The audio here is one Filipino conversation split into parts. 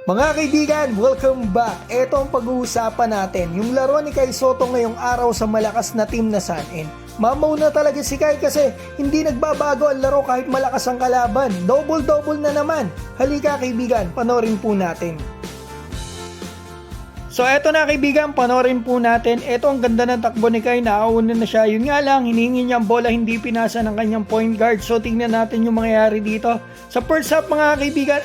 Mga kaibigan, welcome back. Ito ang pag-uusapan natin. Yung laro ni Kai Sotto ngayong araw sa malakas na team na Sun-In. Mamaw na talaga si Kai kasi hindi nagbabago ang laro kahit malakas ang kalaban. Double-double na naman. Halika kaibigan, panoorin po natin. So eto na kaibigan, panoorin po natin. Eto ang ganda ng takbo ni Kai, nakauna na siya. Yun nga lang, hinihingi niya ang bola, hindi pinasa ng kanyang point guard. So tingnan natin yung mangyayari dito. Sa first half mga kaibigan,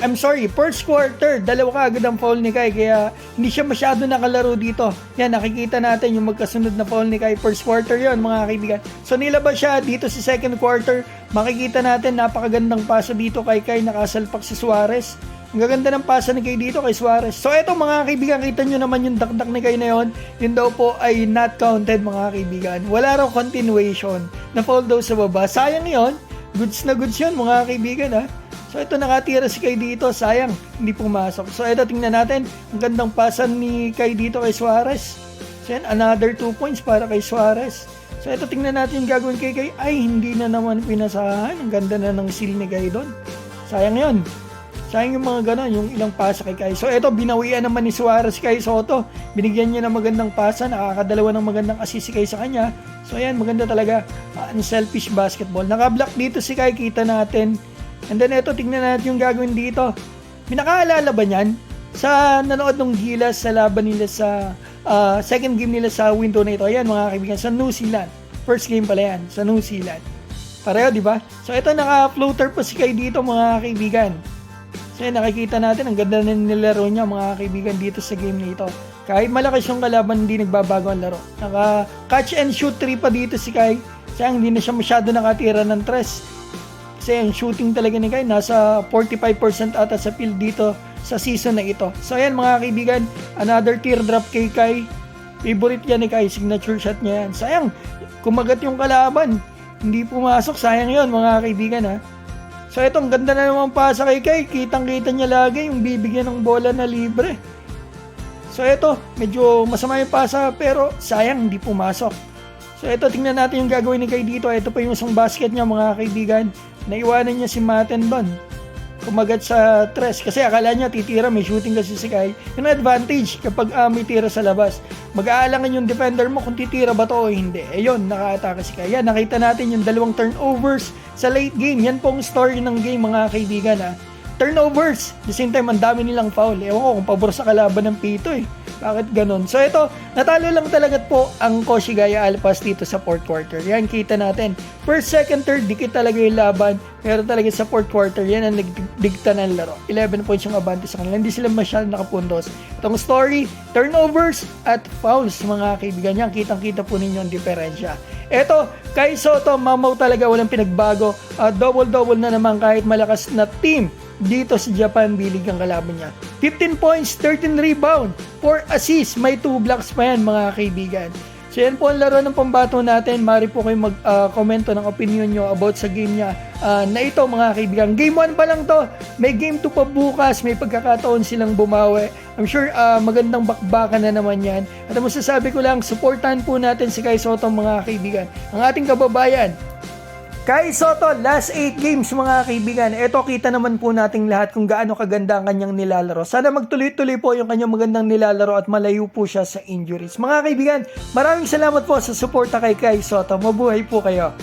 first quarter, dalawa kaagad ang foul ni Kai. Kaya hindi siya masyado nakalaro dito. Yan, nakikita natin yung magkasunod na foul ni Kai. First quarter yon mga kaibigan. So nilabas siya dito sa second quarter. Makikita natin, napakagandang pasa dito kay Kai, nakasalpak si Suarez. Ang gaganda ng pasa ni Kai dito kay Suarez. So eto mga kaibigan, kita nyo naman yung dakdak ni Kai na yun. Yun daw po ay not counted mga kaibigan. Wala raw continuation. Na-foul daw sa baba. Sayang yun. Goods na goods yun mga kaibigan ha. So ito nakatira si Kai dito. Sayang. Hindi pumasok. So ito tingnan natin. Ang gandang pasa ni Kai dito kay Suarez. So yan, another 2 points para kay Suarez. So ito tingnan natin yung gagawin kay Kai. Ay hindi na naman pinasahan. Ang ganda na ng seal ni Kai doon. Sayang yun. Sayang yung mga gano'n, yung ilang pasa kay Kai. So eto, binawian naman ni Suarez kay Sotto. Binigyan niya ng magandang pasa, nakakadalawa ng magandang assist si Kai sa kanya. So ayan, maganda talaga. Unselfish basketball. Naka-block dito si Kai, kita natin. And then eto, tingnan natin yung gagawin dito. Minakaalala ba niyan? Sa nanood ng Gilas sa laban nila sa second game nila sa window na ito. Ayan mga kaibigan, sa New Zealand. First game pala yan, sa New Zealand. Pareho, di ba? So ito, naka-floater pa si Kai dito mga kaibigan. So nakikita natin, ang ganda na nilaro niya mga kaibigan dito sa game na ito. Kahit malakas yung kalaban, hindi nagbabago ang laro. Naka catch and shoot 3 pa dito si Kai. Sayang hindi na siya masyado nakatira ng 3. Kasi ang shooting talaga ni Kai, nasa 45% ata sa field dito sa season na ito. So ayan mga kaibigan, another teardrop kay Kai. Favorite yan ni Kai, signature shot niya yan. Sayang, kumagat yung kalaban. Hindi pumasok, sayang yon mga kaibigan ha. So ito, ang ganda na naman pasa kay Kai. Kitang-kita niya lagi yung bibigyan ng bola na libre. So ito, medyo masama yung pasa pero sayang hindi pumasok. So ito, tingnan natin yung gagawin ni Kai dito. Ito pa yung isang basket niya mga kaibigan. Naiwanan niya si Mattenban. Kumagat sa tres kasi akala niya titira, may shooting kasi si Kai. Yung advantage kapag may tira sa labas. Mag-aalangan yung defender mo kung titira ba to o hindi. Ayun, naka-atake si Kai. Yan, nakita natin yung dalawang turnovers sa late game. Yan pong story ng game mga kaibigan ha. Turnovers. At the same time, ang dami nilang foul. Ewan ko kung pabor sa kalaban ng pito eh. Bakit ganun? So ito, natalo lang talaga po ang Koshigaya Alpas dito sa fourth quarter. Yan, kita natin. First, second, third, dikit talaga yung laban. Pero talaga sa fourth quarter, yan ang nagdigta ng laro. 11 points yung abante sa kanila. Hindi sila masyadong nakapuntos. Itong story, turnovers at fouls mga kaibigan. Yan, kitang-kita po ninyo ang diferensya. Ito, Kai Sotto, mamaw talaga, walang pinagbago. Double-double na naman kahit malakas na team dito sa Japan B-League ang kalaban niya. 15 points, 13 rebound, 4 assists, may 2 blocks pa yan mga kaibigan. So yan po ang laro ng pambato natin. Mari po kayo mag-komento ng opinion nyo about sa game niya na ito mga kaibigan. Game 1 pa lang to, may game 2 pa bukas, may pagkakataon silang bumawi. I'm sure magandang bakbakan na naman yan. At ang masasabi ko lang, supportan po natin si Kai Sotto mga kaibigan. Ang ating kababayan, Kai Sotto, last 8 games mga kaibigan. Ito, kita naman po nating lahat kung gaano kaganda ang kanyang nilalaro. Sana magtuloy-tuloy po yung kanyang magandang nilalaro at malayo po siya sa injuries. Mga kaibigan, maraming salamat po sa suporta kay Kai Sotto. Mabuhay po kayo.